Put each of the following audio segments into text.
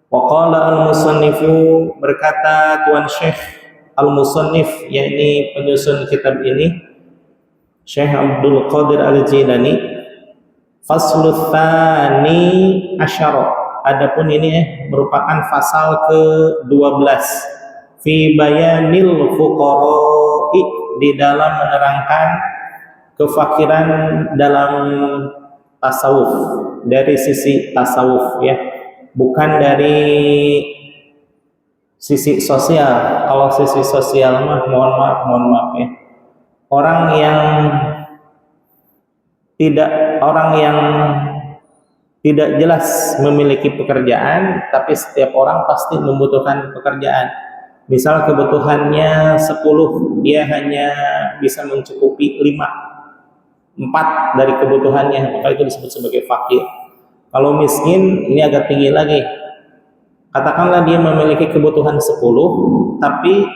Wa qala al-musannifu, berkata Tuan Syekh al-musannif, yakni penyusun kitab ini, Syekh Abdul Qadir Al-Jilani, faslu tsani asyara, adapun ini merupakan pasal ke-12, fi bayanil fuqara'i, di dalam menerangkan kefakiran dalam tasawuf, dari sisi tasawuf ya, bukan dari sisi sosial. Kalau sisi sosial mah mohon maaf ya, orang yang tidak jelas memiliki pekerjaan, tapi setiap orang pasti membutuhkan pekerjaan. Misal kebutuhannya 10, dia hanya bisa mencukupi 4 dari kebutuhannya, maka itu disebut sebagai fakir. Kalau miskin, ini agak tinggi lagi. Katakanlah dia memiliki kebutuhan 10, tapi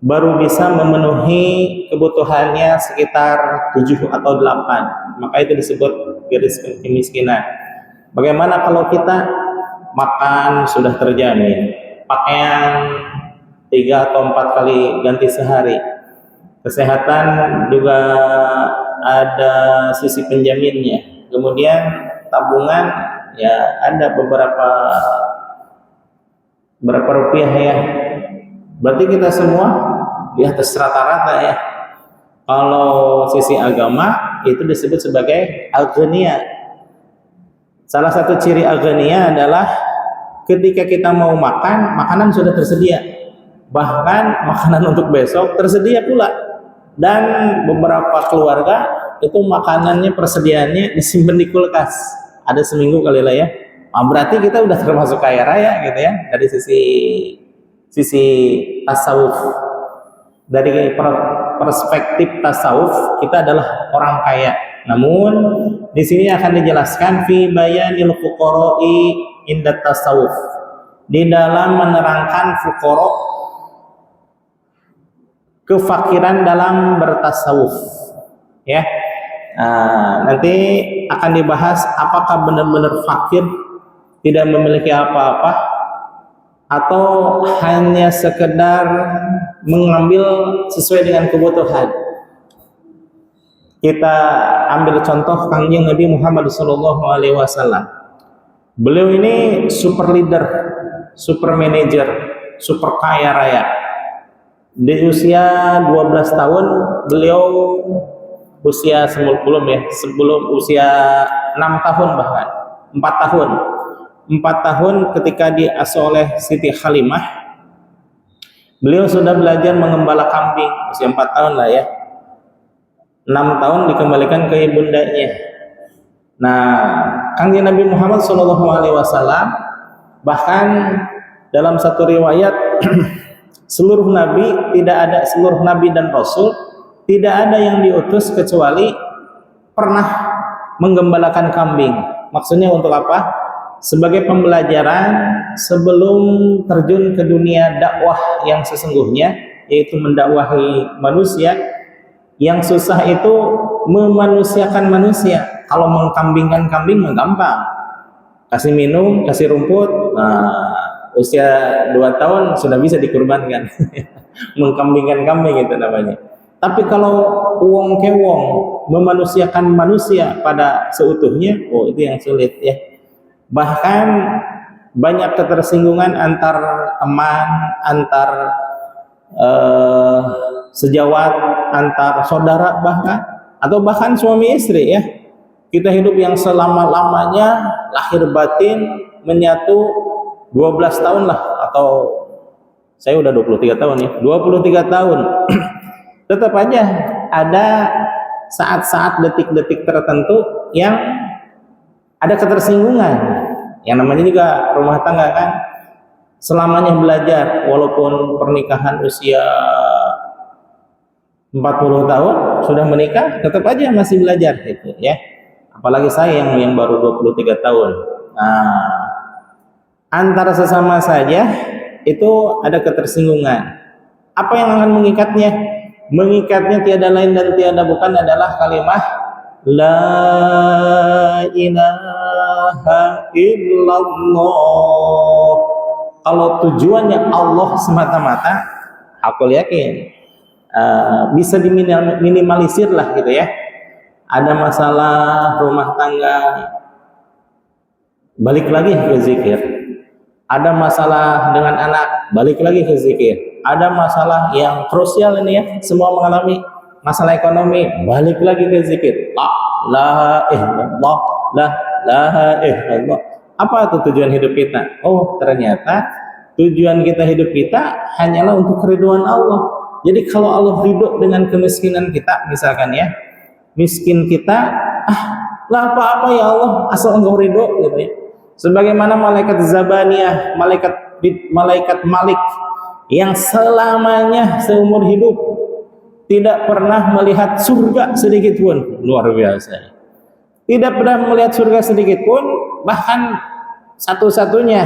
baru bisa memenuhi kebutuhannya sekitar 7 atau 8, maka itu disebut garis kemiskinan. Bagaimana kalau kita makan sudah terjamin, pakaian 3 atau 4 kali ganti sehari, kesehatan juga ada sisi penjaminnya, kemudian tabungan ya ada berapa rupiah ya, berarti kita semua di atas rata-rata ya. Kalau sisi agama itu disebut sebagai aghnia. Salah satu ciri aghnia adalah ketika kita mau makan, makanan sudah tersedia, bahkan makanan untuk besok tersedia pula. Dan beberapa keluarga itu makanannya, persediaannya disimpan di kulkas, ada seminggu kali lah ya. Berarti kita udah termasuk kaya raya gitu ya, dari sisi tasawuf. Dari perspektif tasawuf kita adalah orang kaya. Namun di sini akan dijelaskan fi bayanil fuqara'i inda tasawuf, di dalam menerangkan fuqara, kefakiran dalam bertasawuf ya. Nanti akan dibahas apakah benar-benar fakir, tidak memiliki apa-apa, atau hanya sekedar mengambil sesuai dengan kebutuhan. Kita ambil contoh Kangjeng Nabi Muhammad SAW. Beliau ini super leader, super manager, super kaya raya. Di usia 12 tahun beliau sebelum usia 6 tahun, bahkan 4 tahun ketika diasuh oleh Siti Halimah, beliau sudah belajar mengembala kambing. Usia 4 tahun lah ya, 6 tahun dikembalikan ke ibundanya. Nah, Kangjeng Nabi Muhammad SAW bahkan dalam satu riwayat seluruh nabi dan rasul tidak ada yang diutus kecuali pernah menggembalakan kambing. Maksudnya untuk apa? Sebagai pembelajaran sebelum terjun ke dunia dakwah yang sesungguhnya, yaitu mendakwahi manusia. Yang susah itu memanusiakan manusia. Kalau mengkambingkan kambing gampang, kasih minum, kasih rumput, usia 2 tahun sudah bisa dikurbankan. Mengkambingkan kambing itu namanya. Tapi kalau wong ke wong, memanusiakan manusia pada seutuhnya, itu yang sulit ya. Bahkan banyak ketersinggungan antar teman, antar sejawat, antar saudara, bahkan suami istri ya. Kita hidup yang selama-lamanya lahir batin menyatu 12 tahun lah, atau saya udah 23 tahun ya, 23 tahun. Tetap aja ada saat-saat, detik-detik tertentu yang ada ketersinggungan. Yang namanya juga rumah tangga kan, selamanya belajar. Walaupun pernikahan usia 40 tahun sudah menikah, tetap aja masih belajar gitu ya. Apalagi saya yang baru 23 tahun. Nah, antara sesama saja itu ada ketersinggungan. Apa yang akan mengikatnya? Mengikatnya tiada lain dan tiada bukan adalah kalimat la ilaha ilaha illallah. Kalau tujuannya Allah semata-mata, aku yakin bisa diminimalisir lah gitu ya. Ada masalah rumah tangga, balik lagi ke zikir. Ada masalah dengan anak, balik lagi ke zikir. Ada masalah yang krusial ini ya, semua mengalami masalah ekonomi, balik lagi ke zikir. La ilaha illallah, la ilaha illallah. Apa itu tujuan hidup kita? Oh, ternyata tujuan kita hidup kita hanyalah untuk keridhaan Allah. Jadi kalau Allah ridho dengan kemiskinan kita, misalkan ya, miskin kita, lah apa-apa ya Allah, asal Engkau ridho gitu ya. Sebagaimana malaikat Zabaniyah, malaikat Malik yang selamanya seumur hidup tidak pernah melihat surga sedikit pun, luar biasa. Tidak pernah melihat surga sedikit pun, bahkan satu-satunya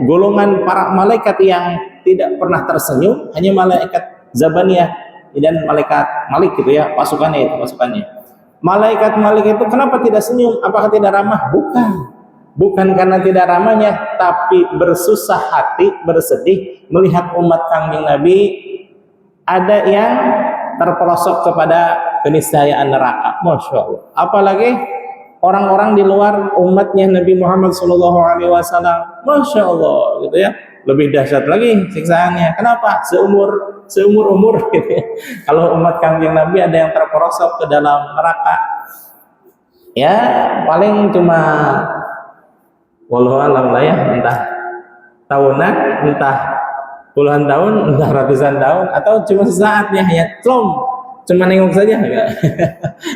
golongan para malaikat yang tidak pernah tersenyum hanya malaikat Zabaniyah dan malaikat Malik gitu ya, pasukannya. Malaikat Malik itu kenapa tidak senyum? Apakah tidak ramah? Bukan karena tidak ramahnya, tapi bersusah hati, bersedih melihat umat Kangjeng Nabi ada yang terperosok kepada keniscayaan neraka. Masya Allah. Apalagi orang-orang di luar umatnya Nabi Muhammad SAW. Masya Allah, gitu ya. Lebih dahsyat lagi siksaannya. Kenapa? Seumur umur gitu ya. Kalau umat Kangjeng Nabi ada yang terperosok ke dalam neraka, ya paling cuma walau alam lah ya, entah tahunan, entah puluhan tahun, entah ratusan tahun, atau cuma sesaat ya, cuma nengok saja enggak.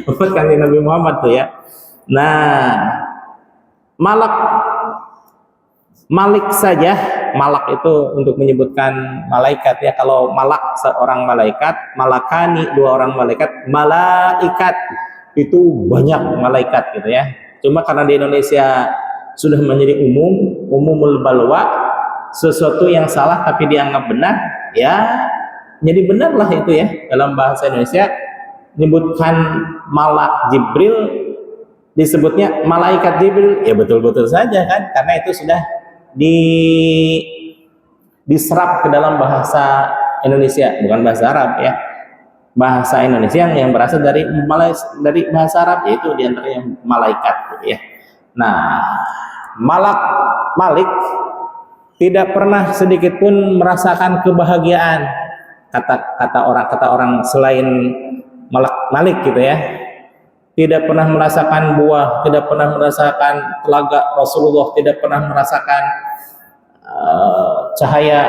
Umat Kangjeng Nabi Muhammad tuh ya. Nah, Malik saja, malak itu untuk menyebutkan malaikat ya. Kalau malak seorang malaikat, malakani dua orang malaikat, malaikat itu banyak malaikat gitu ya. Cuma karena di Indonesia sudah menjadi umumul balwa, sesuatu yang salah tapi dianggap benar, ya jadi benar lah itu ya. Dalam bahasa Indonesia menyebutkan malak Jibril disebutnya malaikat Jibril, ya betul-betul saja kan, karena itu sudah diserap ke dalam bahasa Indonesia, bukan bahasa Arab ya, bahasa Indonesia yang berasal dari bahasa Arab, yaitu diantaranya malaikat gitu ya. Nah, Malik tidak pernah sedikit pun merasakan kebahagiaan, kata orang selain Malik gitu ya. Tidak pernah merasakan buah, tidak pernah merasakan telaga Rasulullah, tidak pernah merasakan cahaya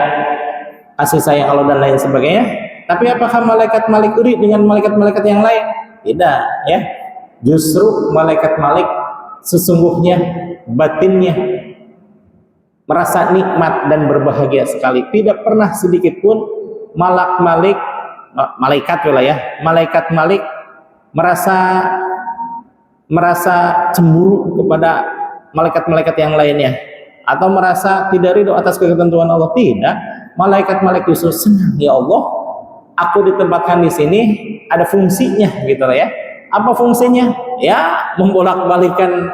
kasih sayang Allah dan lain sebagainya. Tapi apakah malaikat Malik iri dengan malaikat-malaikat yang lain? Tidak ya. Justru malaikat Malik sesungguhnya batinnya merasa nikmat dan berbahagia sekali. Tidak pernah sedikit pun malaikat Malik merasa cemburu kepada malaikat-malaikat yang lainnya atau merasa tidak ridho atas ketentuan Allah. Tidak, malaikat Malik justru senang, ya Allah, aku ditempatkan di sini ada fungsinya gitu ya. Apa fungsinya? Ya membolak-balikan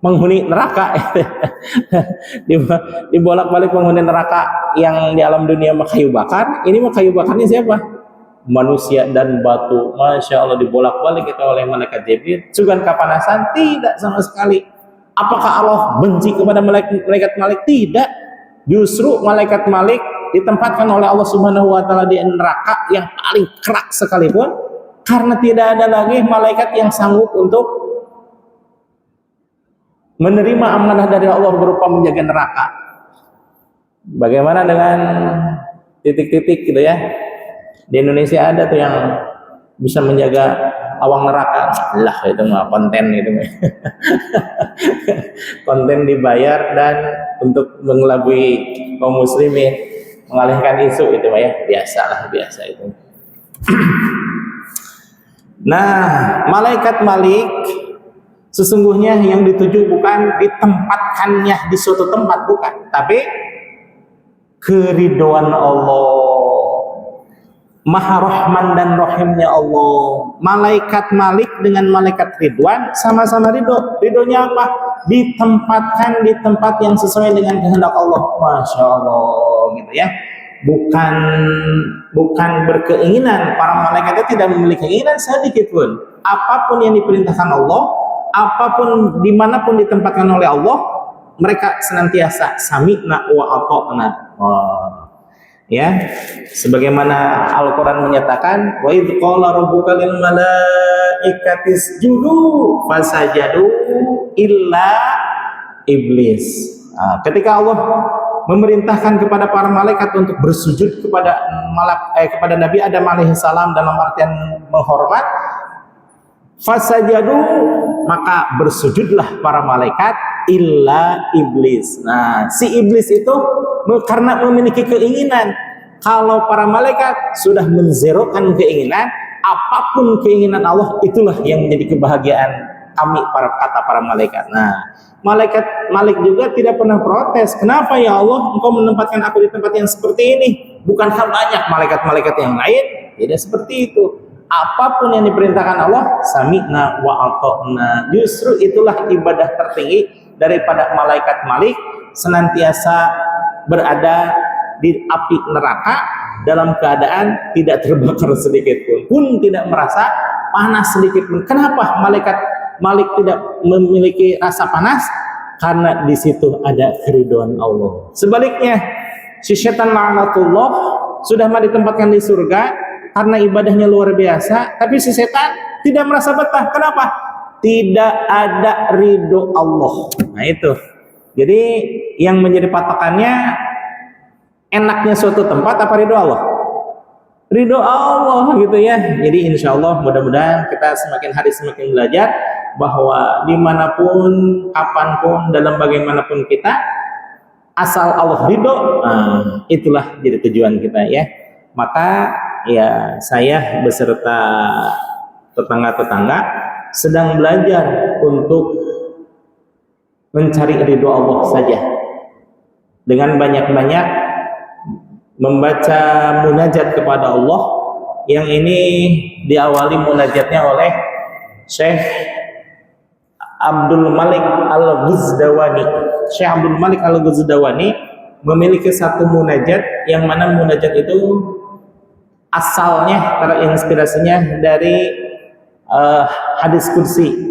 penghuni neraka. Dibolak-balik penghuni neraka yang di alam dunia kayu bakar. Ini mah kayu bakarnya siapa? Manusia dan batu. Masya Allah, dibolak-balik itu oleh malaikat Jibril. Sugan kepanasan? Tidak sama sekali. Apakah Allah benci kepada malaikat Malik? Tidak. Justru malaikat Malik ditempatkan oleh Allah Subhanahu wa taala di neraka yang paling kerak sekalipun, karena tidak ada lagi malaikat yang sanggup untuk menerima amanah dari Allah berupa menjaga neraka. Bagaimana dengan titik-titik gitu ya? Di Indonesia ada tuh yang bisa menjaga awang neraka. Lah itu mah konten gitu. Konten dibayar dan untuk mengelabui kaum muslimin, mengalihkan isu itu mah ya, biasa itu. Nah, malaikat Malik sesungguhnya yang dituju bukan ditempatkannya di suatu tempat, bukan, tapi keridhaan Allah. Maha Rahman dan Rahimnya Allah. Malaikat Malik dengan malaikat Ridwan sama-sama ridho. Ridhonya apa? Ditempatkan di tempat yang sesuai dengan kehendak Allah. Masya Allah, gitu ya. Bukan berkeinginan. Para malaikat itu tidak memiliki keinginan sedikit pun. Apapun yang diperintahkan Allah, apapun dimanapun ditempatkan oleh Allah, mereka senantiasa sami'na wa ata'na. Ya, sebagaimana Al-Quran menyatakan, wa idh qala rabbuka lil malaikati isjudu fasajadu illa iblis. Ketika Allah memerintahkan kepada para malaikat untuk bersujud kepada Nabi Adam alaihissalam dalam artian menghormat, fasajadu, maka bersujudlah para malaikat illa iblis. Nah, si iblis itu karena memiliki keinginan, kalau para malaikat sudah menzerokan keinginan, apapun keinginan Allah itulah yang menjadi kebahagiaan kami, kata para malaikat. Nah, malaikat Malik juga tidak pernah protes. Kenapa ya Allah engkau menempatkan aku di tempat yang seperti ini? Bukankah banyak malaikat-malaikat yang lain? Tidak seperti itu. Apapun yang diperintahkan Allah, sami'na wa ata'na. Justru itulah ibadah tertinggi daripada malaikat Malik, senantiasa berada di api neraka dalam keadaan tidak terbakar sedikit pun tidak merasa panas sedikit pun. Kenapa malaikat Malik tidak memiliki rasa panas? Karena di situ ada keridhaan Allah. Sebaliknya, si setan la'natullah sudah ditempatkan di surga karena ibadahnya luar biasa, tapi si setan tidak merasa betah. Kenapa? Tidak ada ridho Allah. Nah itu. Jadi yang menjadi patokannya, enaknya suatu tempat apa ridho Allah? Ridho Allah, gitu ya. Jadi insya Allah mudah-mudahan kita semakin hari semakin belajar bahwa dimanapun, kapanpun, dalam bagaimanapun kita, asal Allah ridho, itulah jadi tujuan kita ya. Maka ya saya beserta tetangga-tetangga sedang belajar untuk mencari ridho Allah saja dengan banyak-banyak membaca munajat kepada Allah, yang ini diawali munajatnya oleh Syekh Abdul Malik Al-Ghuzdawani. Syekh Abdul Malik Al-Ghuzdawani memiliki satu munajat yang mana munajat itu asalnya terinspirasinya dari hadis kursi.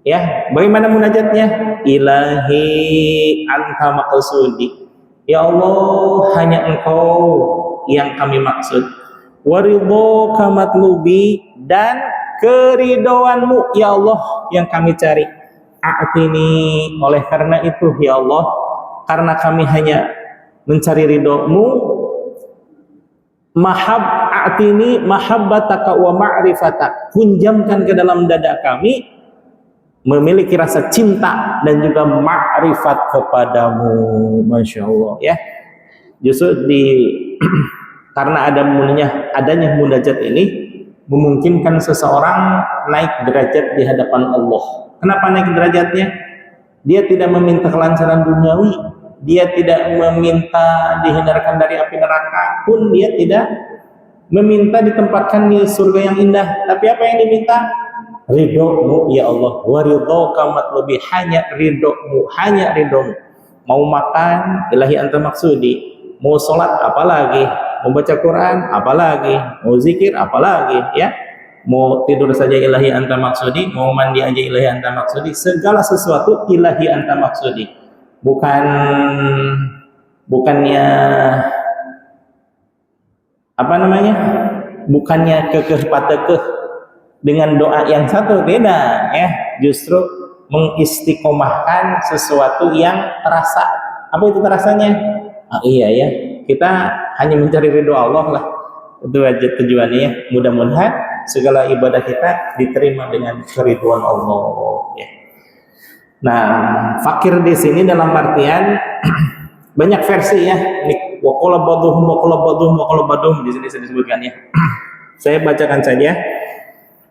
Ya, bagaimana munajatnya? Ilahi anta maqsudi. Ya Allah, hanya Engkau yang kami maksud. Waridhoka matlubi, dan keridhoanmu ya Allah yang kami cari. A'tini, oleh karena itu ya Allah, karena kami hanya mencari ridhomu, a'tini mahabbataka wa ma'rifatak, kunjamkan ke dalam dada kami memiliki rasa cinta dan juga ma'rifat kepadamu. Masya Allah ya. Justru karena adanya munajat ini memungkinkan seseorang naik derajat di hadapan Allah. Kenapa naik derajatnya? Dia tidak meminta kelancaran duniawi, dia tidak meminta dihindarkan dari api neraka, pun dia tidak meminta ditempatkan di surga yang indah. Tapi apa yang diminta? Ridhomu ya Allah. Waridhoka matlubi, hanya ridhomu, hanya ridhomu. Mau makan, ilahi anta maksudi. Mau sholat, apalagi. Mau baca Quran, apalagi. Mau zikir, apalagi, ya. Mau tidur saja ilahi anta maksudi, mau mandi aja ilahi anta maksudi. Segala sesuatu ilahi anta maksudi. Bukannya apa namanya? Bukannya kekeh dengan doa yang satu, beda ya. Justru mengistiqomahkan sesuatu yang terasa. Apa itu terasanya? Iya ya, kita hanya mencari ridho Allah lah. Itu aja tujuannya ya. Mudah-mudahan segala ibadah kita diterima dengan keridhaan Allah ya. Nah, fakir di sini dalam artian banyak versi ya. Ini waqala baduhum di sini disebutkan ya. Saya bacakan saja.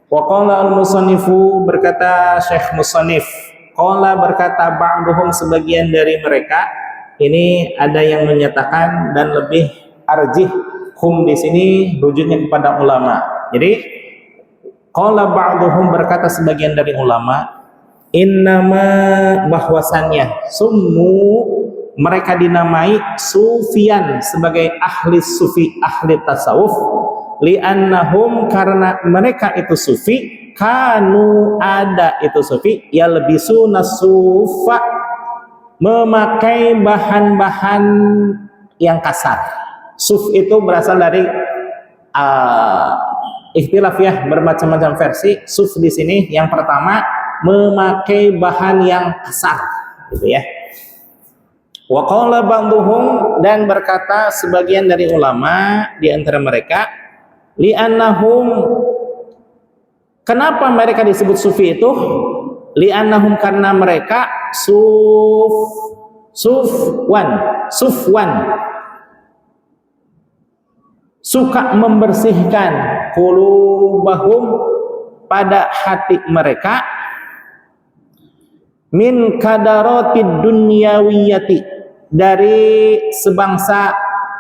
Waqala al-musannifu, berkata Syekh Musannif, qala, berkata ba'duhum, sebagian dari mereka. Ini ada yang menyatakan dan lebih arjih, Hum di sini rujuknya kepada ulama. Jadi qala ba'dhum, berkata sebagian dari ulama, innama, bahwasannya summu, mereka dinamai sufian sebagai ahli sufi, ahli tasawuf, li'annahum, karena mereka itu sufi, kanu, ada itu sufi, ya lebih sunasufa, memakai bahan-bahan yang kasar. Suf itu berasal dari ikhtilaf ya, bermacam-macam versi. Suf di sini yang pertama memakai bahan yang kasar, gitu ya. Wa qala ba'dhum, dan berkata sebagian dari ulama di antara mereka, li'annahum, kenapa mereka disebut sufi itu? Li'annahum, karena mereka sufwan suka membersihkan qulubahum, pada hati mereka, min kadaratid dunyawiyati, dari sebangsa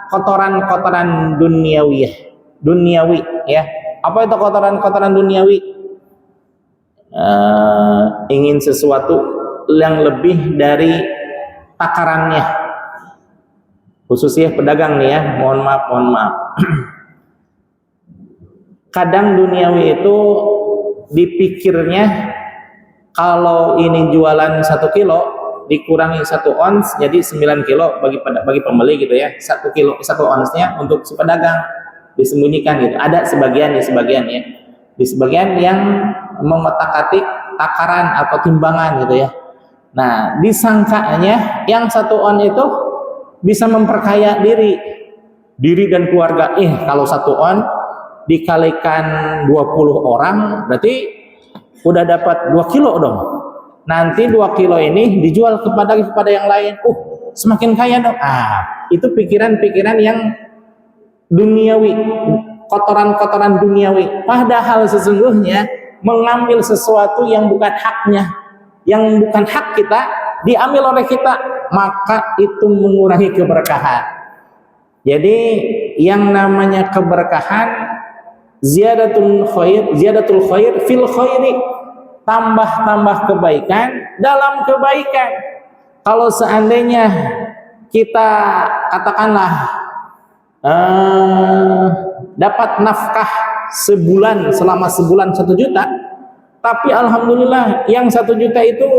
kotoran-kotoran duniawi ya. Apa itu kotoran-kotoran duniawi? Ingin sesuatu yang lebih dari takarannya, khususnya pedagang nih ya, mohon maaf kadang duniawi itu dipikirnya kalau ini jualan 1 kilo dikurangi 1 ons jadi 9 kilo bagi pembeli gitu ya. 1 kilo 1 onsnya untuk si pedagang disembunyikan gitu. Ada sebagian ya. Di sebagian yang mengotak-atik takaran atau timbangan gitu ya. Nah, disangkanya yang 1 on itu bisa memperkaya diri dan keluarga. Kalau 1 on dikalikan 20 orang berarti udah dapat 2 kilo dong. Nanti 2 kilo ini dijual kepada yang lain. Semakin kaya dong. Itu pikiran-pikiran yang duniawi, kotoran-kotoran duniawi. Padahal sesungguhnya mengambil sesuatu yang bukan haknya, yang bukan hak kita, diambil oleh kita, maka itu mengurangi keberkahan. Jadi yang namanya keberkahan ziyadatul khair fil khairi, tambah kebaikan dalam kebaikan. Kalau seandainya kita katakanlah dapat nafkah sebulan, selama sebulan 1 juta, tapi alhamdulillah yang 1 juta itu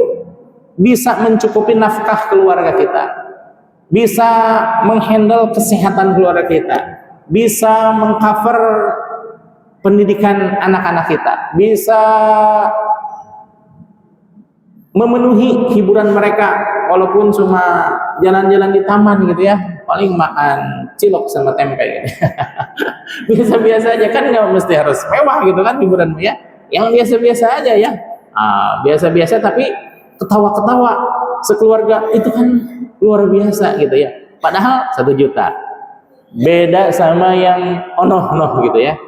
bisa mencukupi nafkah keluarga kita, bisa menghandle kesehatan keluarga kita, bisa mengcover pendidikan anak-anak kita, bisa memenuhi hiburan mereka walaupun cuma jalan-jalan di taman gitu ya, paling makan cilok sama tempe gitu. Biasa-biasa aja kan, nggak mesti harus mewah gitu kan hiburan ya, yang biasa-biasa aja ya. Biasa-biasa tapi ketawa-ketawa sekeluarga, itu kan luar biasa gitu ya. Padahal 1 juta beda sama yang onoh-onoh gitu ya,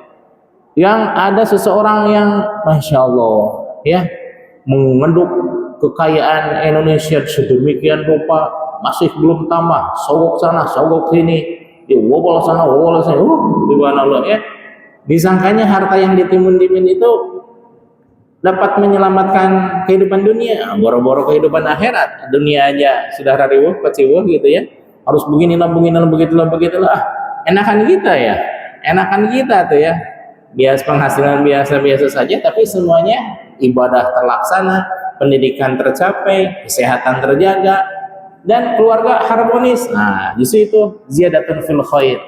yang ada seseorang yang masya Allah ya, mengenduk kekayaan Indonesia sedemikian rupa, masih belum tambah, sogok sana sogok sini, wobol sana wobol sini, subhanallah ya. Disangkanya harta yang ditimbun-timbun itu dapat menyelamatkan kehidupan dunia, boro-boro kehidupan akhirat. Dunia aja sudah rariwuh paciwuh gitu ya, harus beginilah begitulah. Enakan kita tuh ya, bias penghasilan biasa-biasa saja, tapi semuanya ibadah terlaksana, pendidikan tercapai, kesehatan terjaga, dan keluarga harmonis. Justru itu ziyadatun fil khair.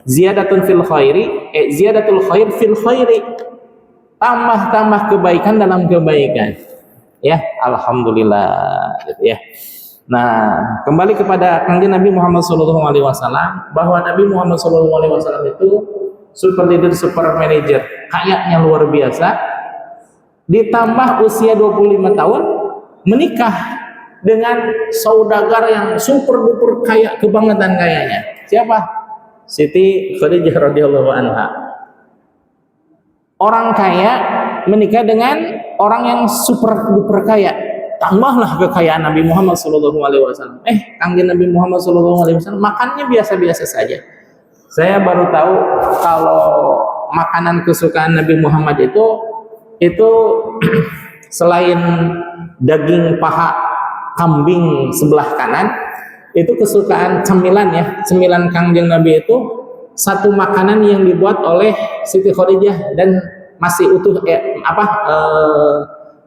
Ziyadatun fil khairi, ziyadatul khair fil khairi. Tambah kebaikan dalam kebaikan. Ya, alhamdulillah gitu ya. Nah, kembali kepada kanjeng Nabi Muhammad SAW, bahwa Nabi Muhammad SAW itu super leader, super manager, kayaknya luar biasa. Ditambah usia 25 tahun menikah dengan saudagar yang super duper kaya, kebangetan kayanya. Siapa? Siti Khadijah radhiyallahu anha. Orang kaya menikah dengan orang yang super duper kaya. Tambahlah kekayaan Nabi Muhammad SAW. Kanjeng Nabi Muhammad SAW makannya biasa-biasa saja. Saya baru tahu kalau makanan kesukaan Nabi Muhammad itu selain daging paha kambing sebelah kanan, itu kesukaan cemilan ya, cemilan kangjeng Nabi itu satu makanan yang dibuat oleh Siti Khadijah dan masih utuh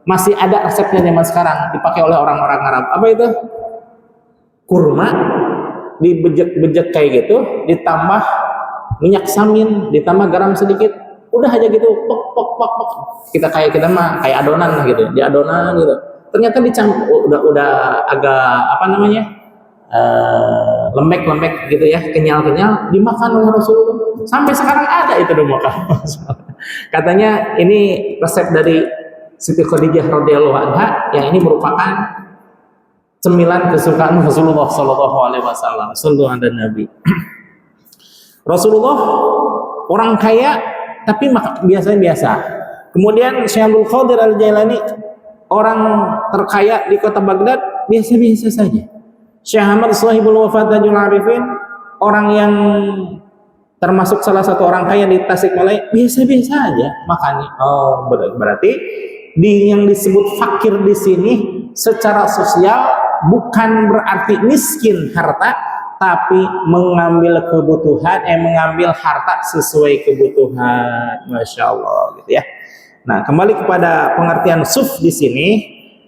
masih ada resepnya zaman sekarang dipakai oleh orang-orang Arab. Apa itu? Kurma dibejek-bejek kayak gitu, ditambah minyak samin, ditambah garam sedikit, udah aja gitu, pok pok pok pok. Kita mah kayak adonan lah gitu, di adonan gitu. Ternyata udah agak apa namanya? Lembek-lembek gitu ya, kenyal-kenyal, dimakan oleh Rasulullah. Sampai sekarang ada itu dimakan. Katanya ini resep dari Siti Khadijah radhiyallahu anha yang ini merupakan cemilan kesukaan Rasulullah sallallahu alaihi wasallam. Sallallahu alaihi Nabi. Rasulullah orang kaya tapi biasa-biasa. Kemudian Syekh Abdul Qadir Al-Jailani orang terkaya di kota Baghdad biasa-biasa saja. Syekh Ahmad Shahibul Wafat Tajul Arifin orang yang termasuk salah satu orang kaya di Tasikmalaya biasa-biasa aja makannya. Oh, berarti yang disebut fakir di sini secara sosial bukan berarti miskin harta, tapi mengambil mengambil harta sesuai kebutuhan. Masya Allah, gitu ya. Nah, kembali kepada pengertian suf di sini,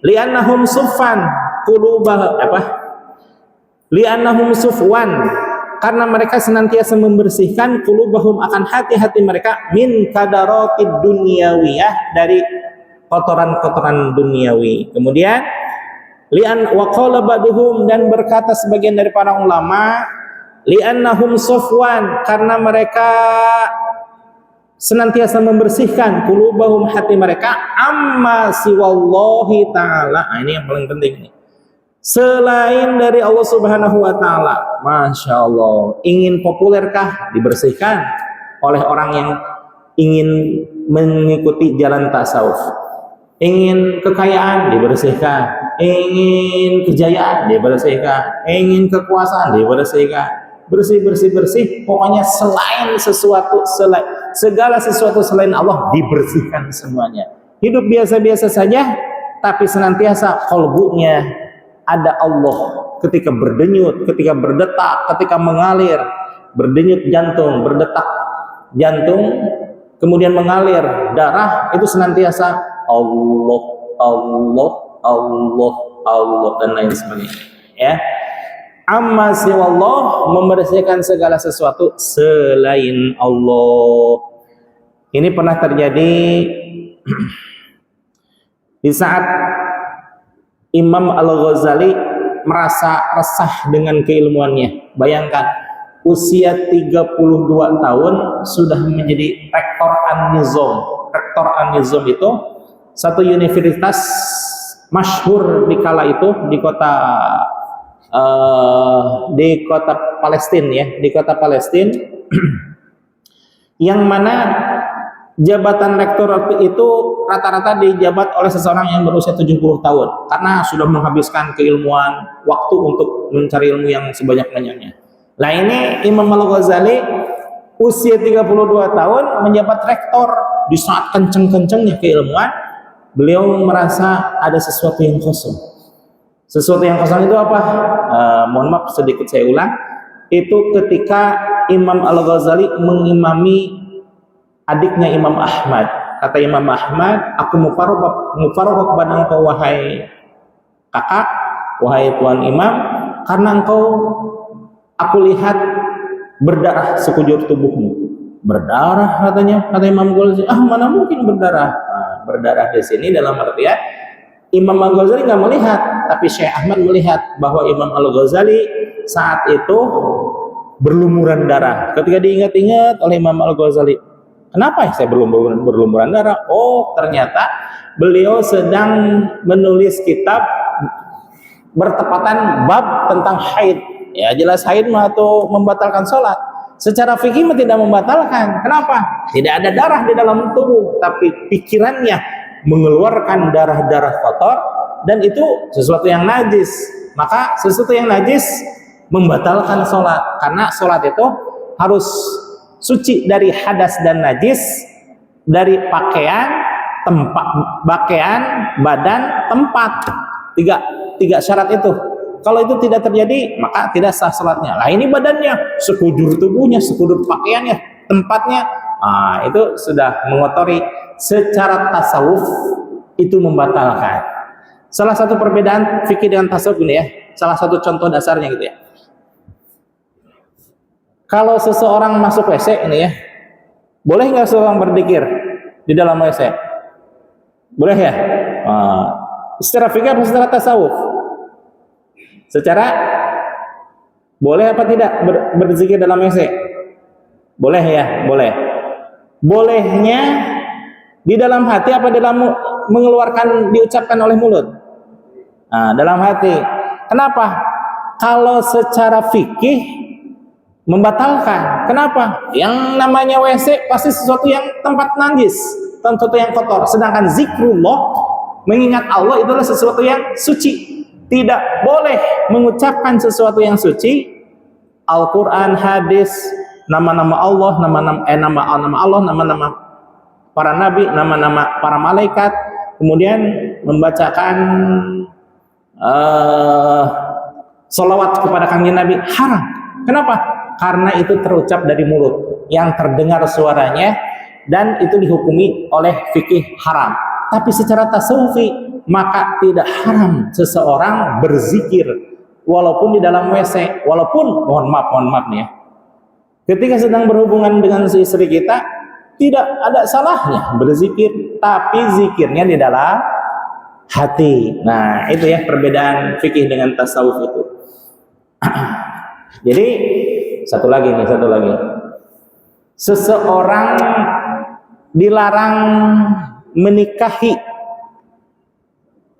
li'annahum suffan li'annahum sufwan, karena mereka senantiasa membersihkan qulubahum akan hati-hati mereka min kadaratid dunyawiyah, dari kotoran-kotoran duniawi. Kemudian wa qala ba'duhum, dan berkata sebagian dari para ulama, li'annahum sufwan, karena mereka senantiasa membersihkan qulubahum, hati mereka, amma siwallahi ta'ala. Nah, ini yang paling penting nih. Selain dari Allah Subhanahu wa taala. Masya Allah. Ingin populerkah? Dibersihkan oleh orang yang ingin mengikuti jalan tasawuf. Ingin kekayaan? Dibersihkan. Ingin kejayaan? Dibersihkan. Ingin kekuasaan? Dibersihkan. Bersih. Pokoknya segala sesuatu selain Allah dibersihkan semuanya. Hidup biasa-biasa saja, tapi senantiasa qalbunya ada Allah. Ketika berdenyut, ketika berdetak, ketika mengalir, berdenyut jantung, berdetak jantung, kemudian mengalir darah, itu senantiasa Allah, Allah, Allah, Allah, dan lain sebagainya. Ya, amma siwallah, membersihkan segala sesuatu selain Allah. Ini pernah terjadi di saat Imam Al-Ghazali merasa resah dengan keilmuannya. Bayangkan, usia 32 tahun sudah menjadi rektor An-Nizam. Rektor An-Nizam itu satu universitas masyhur di kala itu di kota Palestina ya, di kota Palestina yang mana jabatan rektor itu rata-rata dijabat oleh seseorang yang berusia 70 tahun karena sudah menghabiskan keilmuan, waktu untuk mencari ilmu yang sebanyak-banyaknya. Nah, ini Imam Al-Ghazali usia 32 tahun menjabat rektor. Di saat kenceng-kencengnya keilmuan, beliau merasa ada sesuatu yang kosong. Sesuatu yang kosong itu apa? Mohon maaf sedikit saya ulang. Itu ketika Imam Al-Ghazali mengimami adiknya Imam Ahmad. Kata Imam Ahmad, aku mufarohah kepada engkau wahai kakak, wahai tuan imam, karena engkau aku lihat berdarah sekujur tubuhmu. Berdarah katanya, kata Imam Ghazali. Mana mungkin berdarah? Nah, berdarah di sini dalam artian Imam Al-Ghazali nggak melihat, tapi Syekh Ahmad melihat bahwa Imam Al-Ghazali saat itu berlumuran darah. Ketika diingat-ingat oleh Imam Al-Ghazali, kenapa saya berlumuran darah? Oh, ternyata beliau sedang menulis kitab bertepatan bab tentang haid. Ya, jelas haid atau membatalkan sholat. Secara fikih tidak membatalkan. Kenapa? Tidak ada darah di dalam tubuh, tapi pikirannya mengeluarkan darah-darah kotor, dan itu sesuatu yang najis. Maka sesuatu yang najis membatalkan sholat, karena sholat itu harus suci dari hadas dan najis, dari pakaian, badan, tempat. Tiga syarat itu. Kalau itu tidak terjadi, maka tidak sah salatnya. Nah, ini badannya, sekujur tubuhnya, sekujur pakaiannya, tempatnya, itu sudah mengotori. Secara tasawuf itu membatalkan. Salah satu perbedaan fikih dengan tasawuf ini ya, salah satu contoh dasarnya gitu ya. Kalau seseorang masuk WC ini ya, boleh nggak seseorang berzikir di dalam WC? Boleh ya? Secara fikih atau secara tasawuf? Secara boleh apa tidak berzikir dalam WC? Boleh ya, boleh. Bolehnya di dalam hati apa dalam mengeluarkan, diucapkan oleh mulut? Dalam hati. Kenapa? Kalau secara fikih membatalkan. Kenapa? Yang namanya WC pasti sesuatu yang tempat najis, sesuatu yang kotor. Sedangkan zikrullah, mengingat Allah, itu adalah sesuatu yang suci. Tidak boleh mengucapkan sesuatu yang suci. Al-Quran, hadis, nama-nama Allah, nama Allah, nama-nama para nabi, nama-nama para malaikat, kemudian membacakan sholawat kepada kanjeng Nabi, haram. Kenapa? Karena itu terucap dari mulut, yang terdengar suaranya, dan itu dihukumi oleh fikih haram. Tapi secara tasawufi, maka tidak haram seseorang berzikir walaupun di dalam WC, walaupun mohon maaf nih ya, ketika sedang berhubungan dengan si istri kita, tidak ada salahnya berzikir, tapi zikirnya di dalam hati. Nah, itu ya perbedaan fikih dengan tasawuf itu. Jadi satu lagi. Seseorang dilarang menikahi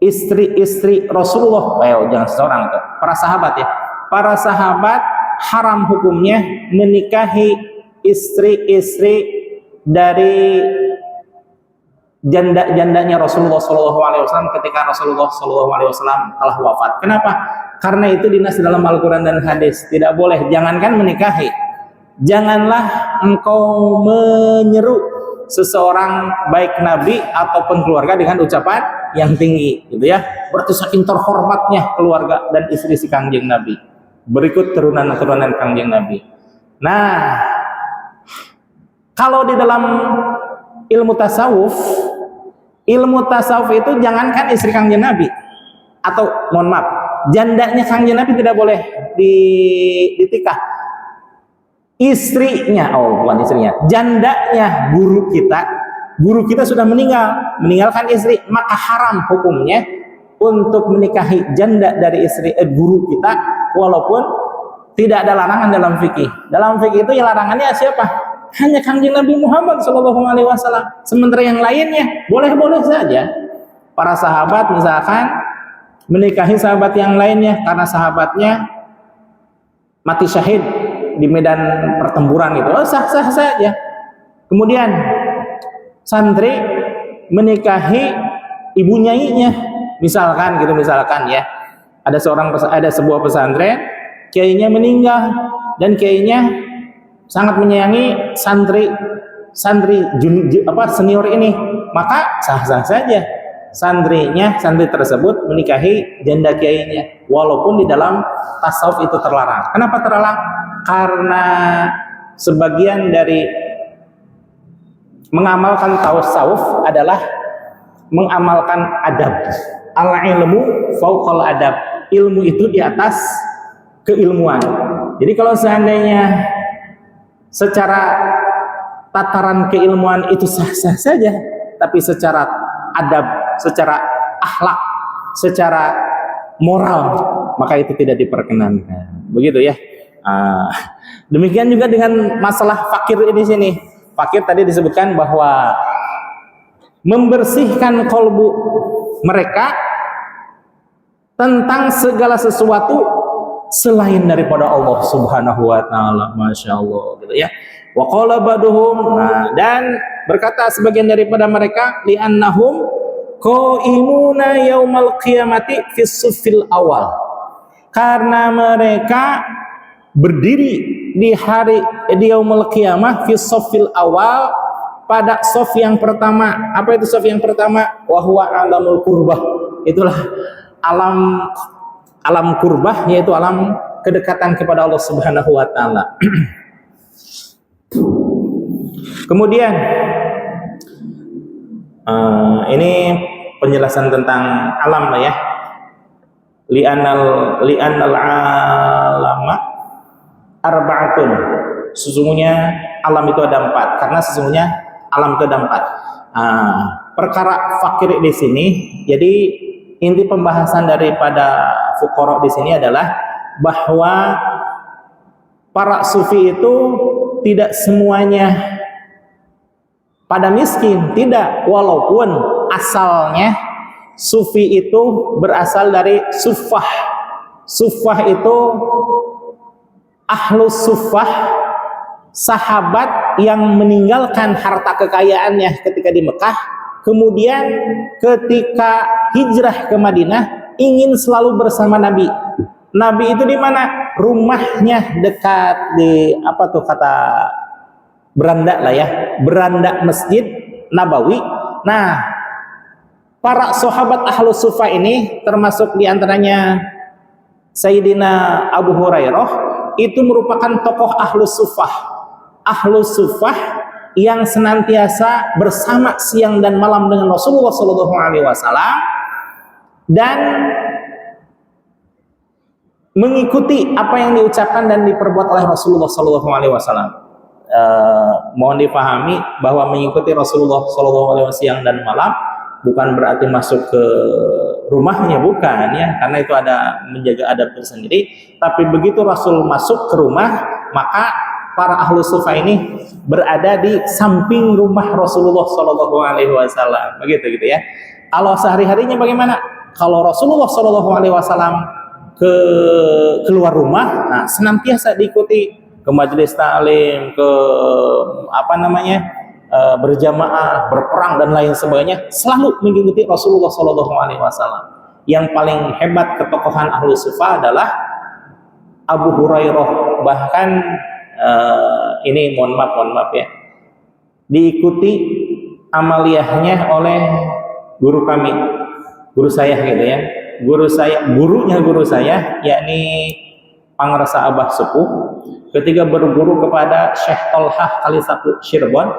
istri-istri Rasulullah. Jangan seseorang itu, para sahabat ya. Para sahabat haram hukumnya menikahi istri-istri dari janda-jandanya Rasulullah SAW ketika Rasulullah SAW telah wafat. Kenapa? Karena itu dinas dalam Al-Quran dan hadis. Tidak boleh, jangankan menikahi, janganlah engkau menyeru seseorang baik nabi ataupun keluarga dengan ucapan yang tinggi, gitu ya. Berarti saking terhormatnya keluarga dan istri si kanjeng Nabi. Berikut turunan-turunan kanjeng Nabi. Nah, kalau di dalam ilmu tasawuf itu jangankan istri kanjeng Nabi, atau mohon maaf, jandanya kanjeng Nabi tidak boleh ditikah. Bukan istrinya, jandanya guru kita sudah meninggalkan istri, maka haram hukumnya untuk menikahi janda dari istri guru kita, walaupun tidak ada larangan dalam fikih. Dalam fikih itu ya larangannya siapa? Hanya kanjeng Nabi Muhammad SAW. Sementara yang lainnya boleh-boleh saja. Para sahabat misalkan menikahi sahabat yang lainnya karena sahabatnya mati syahid di medan pertempuran itu, sah-sah saja. Kemudian santri menikahi ibu nyainya, misalkan ya. Ada sebuah pesantren, kiainya meninggal dan kiainya sangat menyayangi santri senior ini, maka sah-sah saja santri tersebut menikahi janda kiainya, walaupun di dalam tasawuf itu terlarang. Kenapa terlarang? Karena sebagian dari mengamalkan tasawuf adalah mengamalkan adab. Al-ilmu fauqal adab. Ilmu itu di atas keilmuan. Jadi kalau seandainya secara tataran keilmuan itu sah-sah saja, tapi secara adab, secara akhlak, secara moral, maka itu tidak diperkenankan. Begitu ya. Demikian juga dengan masalah fakir di sini. Fakir tadi disebutkan bahwa membersihkan kolbu mereka tentang segala sesuatu selain daripada Allah Subhanahu wa taala. Masya Allah, gitu ya. Wa qala ba'duhum, dan berkata sebagian daripada mereka, li'annahum qaimuna yaumal qiyamati fis suffil awal, karena mereka berdiri di yaumul qiyamah fi shaffil awal, pada shaf yang pertama. Apa itu shaf yang pertama? Wa huwa alamul qurbah. Itulah alam kurbah, yaitu alam kedekatan kepada Allah Subhanahu wa taala. Kemudian ini penjelasan tentang alam lah ya. Li'anal alama arba'atun. Sesungguhnya alam itu ada 4, karena sesungguhnya alam itu ada 4. Perkara fakir di sini, jadi inti pembahasan daripada fuqara di sini adalah bahwa para sufi itu tidak semuanya pada miskin, tidak, walaupun asalnya sufi itu berasal dari sufah. Sufah itu ahlus sufah, sahabat yang meninggalkan harta kekayaannya ketika di Mekah, kemudian ketika hijrah ke Madinah ingin selalu bersama Nabi. Nabi itu di mana? Rumahnya dekat di apa tuh kata beranda lah ya, beranda Masjid Nabawi. Nah, para sahabat ahlus sufah ini termasuk diantaranya Sayyidina Abu Hurairah, itu merupakan tokoh ahlus sufah. Ahlus sufah yang senantiasa bersama siang dan malam dengan Rasulullah SAW dan mengikuti apa yang diucapkan dan diperbuat oleh Rasulullah SAW. Mohon dipahami bahwa mengikuti Rasulullah SAW siang dan malam bukan berarti masuk ke rumahnya, bukan ya, karena itu ada menjaga adab tersendiri. Tapi begitu Rasul masuk ke rumah, maka para ahlu sufa ini berada di samping rumah Rasulullah SAW, begitu gitu ya. Kalau sehari-harinya bagaimana? Kalau Rasulullah SAW keluar rumah, nah senantiasa diikuti ke majelis ta'lim, ke apa namanya, berjamaah, berperang dan lain sebagainya, selalu mengikuti Rasulullah SAW. Yang paling hebat ketokohan ahlu sufa adalah Abu Hurairah. Bahkan ini mohon maaf ya, diikuti amaliyahnya oleh guru kami, guru saya gitu ya, gurunya guru saya, yakni Pangrasa Abah Sepuh, ketika berguru kepada Syekh Tolhah Kalisatu Cirebon,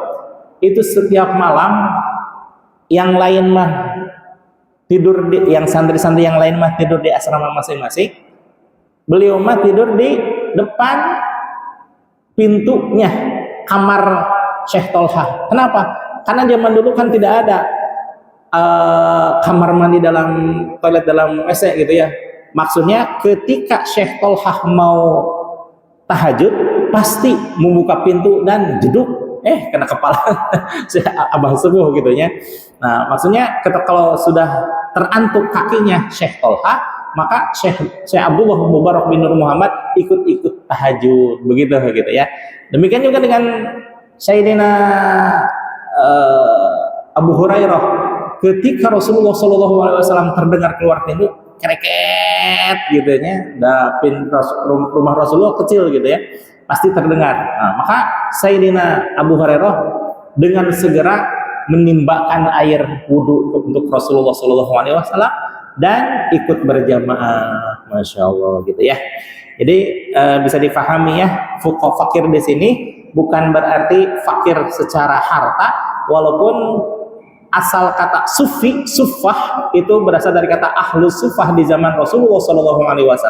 itu setiap malam yang lain mah tidur di, yang santri-santri yang lain mah tidur di asrama masing-masing, beliau mah tidur di depan pintunya kamar Syekh Tolhah. Kenapa? Karena zaman dulu kan tidak ada kamar mandi dalam toilet dalam WC gitu ya. Maksudnya ketika Syekh Tolhah mau tahajud pasti membuka pintu dan jeduk, kena kepala Abah Sepuh gitu ya. Nah, maksudnya kalau sudah terantuk kakinya Syekh Tolhah, maka Syekh Abdullah Mubarak bin Nur Muhammad ikut tahajud, begitu gitu ya. Demikian juga dengan Sayyidina Abu Hurairah, ketika Rasulullah SAW terdengar keluar pintu kreket gitu ya, rumah Rasulullah kecil gitu ya, pasti terdengar. Nah, maka Sayyidina Abu Hurairah dengan segera menimbakan air wudhu untuk Rasulullah SAW dan ikut berjamaah, masya Allah gitu ya. Jadi bisa difahami ya, fakir di sini bukan berarti fakir secara harta, walaupun asal kata sufi, sufah itu berasal dari kata ahlu sufah di zaman Rasulullah SAW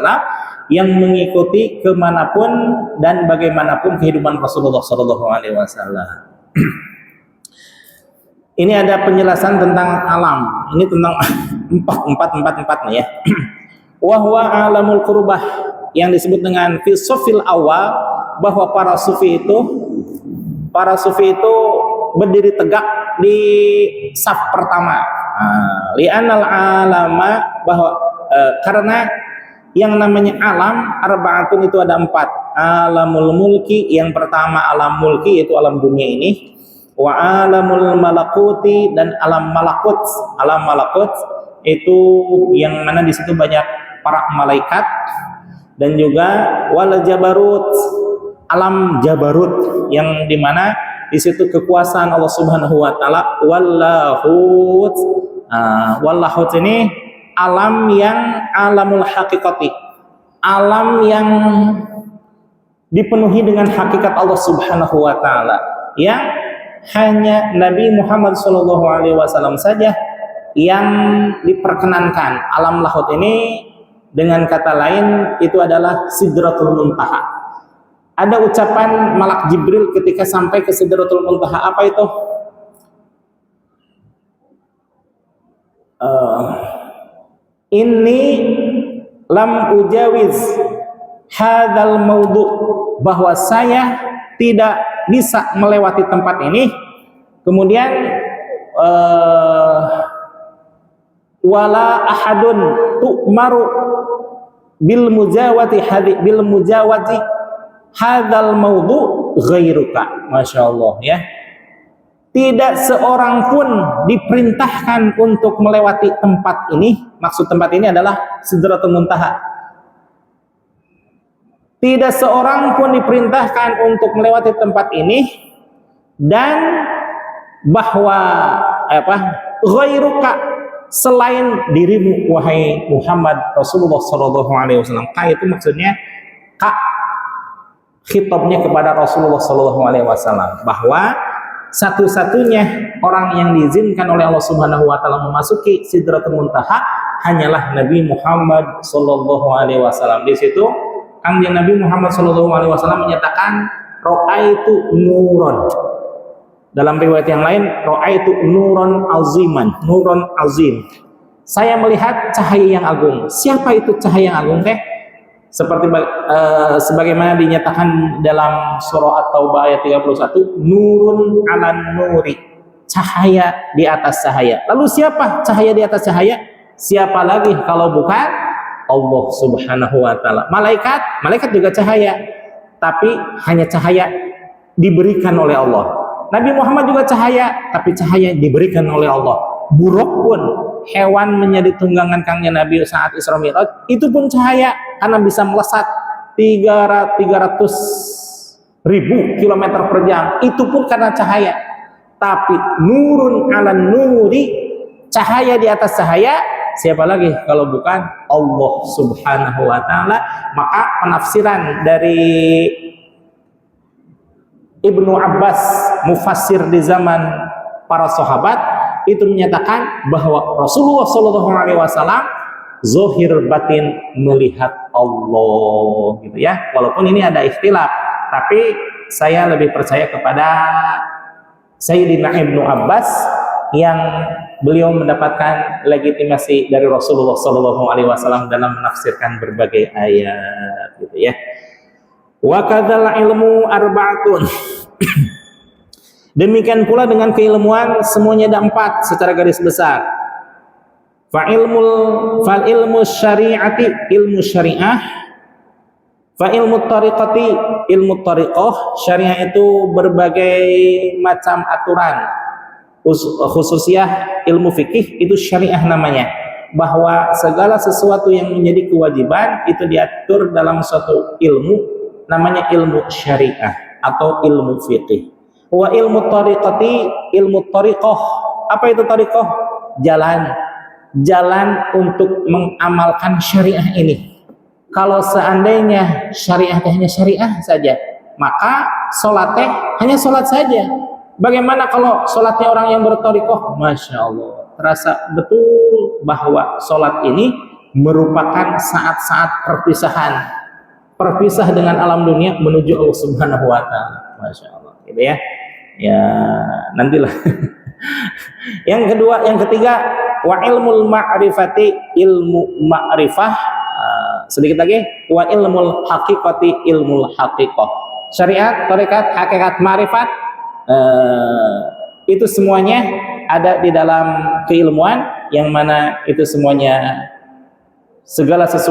yang mengikuti kemanapun dan bagaimanapun kehidupan Rasulullah SAW. Ini ada penjelasan tentang alam. Ini tentang empat nih ya. Wahwa alamul qurbah, yang disebut dengan filsafil awal, bahwa para sufi itu berdiri tegak di saf pertama. Li'anal alama, bahwa karena yang namanya alam arba'atun itu ada 4. Alamul mulki, yang pertama alam mulki yaitu alam dunia ini, wa alamul malakuti, dan alam malakut. Alam malakut itu yang mana di situ banyak para malaikat, dan juga wal jabarut, alam jabarut, yang dimana di situ kekuasaan Allah Subhanahu wa taala. Wallahut. Wallahut ini alam yang alamul haqiqati, alam yang dipenuhi dengan hakikat Allah Subhanahu wa taala, yang hanya Nabi Muhammad SAW saja yang diperkenankan. Alam lahut ini dengan kata lain itu adalah Sidratul Muntaha. Ada ucapan Malak Jibril ketika sampai ke Sidratul Muntaha, apa itu? Ini lam ujawiz hadzal maudhu, bahwa saya tidak bisa melewati tempat ini. Kemudian wala ahadun tu'maru bil mujawati hadzal maudhu ghairuka. Masya Allah ya. Tidak seorang pun diperintahkan untuk melewati tempat ini. Maksud tempat ini adalah Sidratul Muntaha. Tidak seorang pun diperintahkan untuk melewati tempat ini, dan bahwa ghairuka, selain dirimu wahai Muhammad Rasulullah SAW. Ka itu maksudnya khitabnya kepada Rasulullah SAW, bahwa satu-satunya orang yang diizinkan oleh Allah Subhanahu wa taala memasuki Sidratul Muntaha hanyalah Nabi Muhammad SAW. Di situ Kanjeng Nabi Muhammad SAW menyatakan ra'aitu nuron. Dalam riwayat yang lain ra'aitu nuron aziman, nuron azim. Saya melihat cahaya yang agung. Siapa itu cahaya yang agung teh? Seperti sebagaimana dinyatakan dalam surah At-Taubah ayat 31, nurun 'alan nuri, cahaya di atas cahaya. Lalu siapa cahaya di atas cahaya? Siapa lagi kalau bukan Allah Subhanahu wa taala. Malaikat juga cahaya, tapi hanya cahaya diberikan oleh Allah. Nabi Muhammad juga cahaya, tapi cahaya diberikan oleh Allah. Buruk pun, hewan menjadi tunggangan Kangjeng Nabi saat Isra Mi'raj, itu pun cahaya karena bisa melesat 300.000 km per jam. Itu pun karena cahaya. Tapi nurun 'alan nuri, cahaya di atas cahaya, siapa lagi kalau bukan Allah Subhanahu wa taala. Maka penafsiran dari Ibnu Abbas, mufassir di zaman para sahabat, itu menyatakan bahwa Rasulullah SAW zahir batin melihat Allah, gitu ya. Walaupun ini ada ikhtilaf, tapi saya lebih percaya kepada Sayyidina Ibnu Abbas yang beliau mendapatkan legitimasi dari Rasulullah SAW dalam menafsirkan berbagai ayat, gitu ya. Wa kadzal ilmu arba'atun. Demikian pula dengan keilmuan, semuanya ada 4 secara garis besar. Fal ilmu syari'ati, ilmu syariah. Fa ilmu tariqati, ilmu tariqah. Syariah itu berbagai macam aturan. Khususnya ilmu fikih itu syariah namanya. Bahwa segala sesuatu yang menjadi kewajiban itu diatur dalam suatu ilmu, namanya ilmu syariah atau ilmu fikih. Wa ilmu tariqati, ilmu tariqah. Apa itu tariqah? Jalan untuk mengamalkan syariah ini. Kalau seandainya syariah hanya syariah saja, maka sholat hanya sholat saja. Bagaimana kalau sholatnya orang yang bertariqah? Masya Allah, terasa betul bahwa sholat ini merupakan saat-saat perpisah dengan alam dunia menuju Allah Subhanahu wa taala. Masya Allah, gitu ya. Ya, nantilah. Yang ketiga, wa ilmul ma'rifati, ilmu ma'rifah. Sedikit lagi, wa ilmul haqiqati, ilmul haqiqah. Syariat, tarekat, hakikat, ma'rifat, itu semuanya ada di dalam keilmuan, yang mana itu semuanya segala sesuatu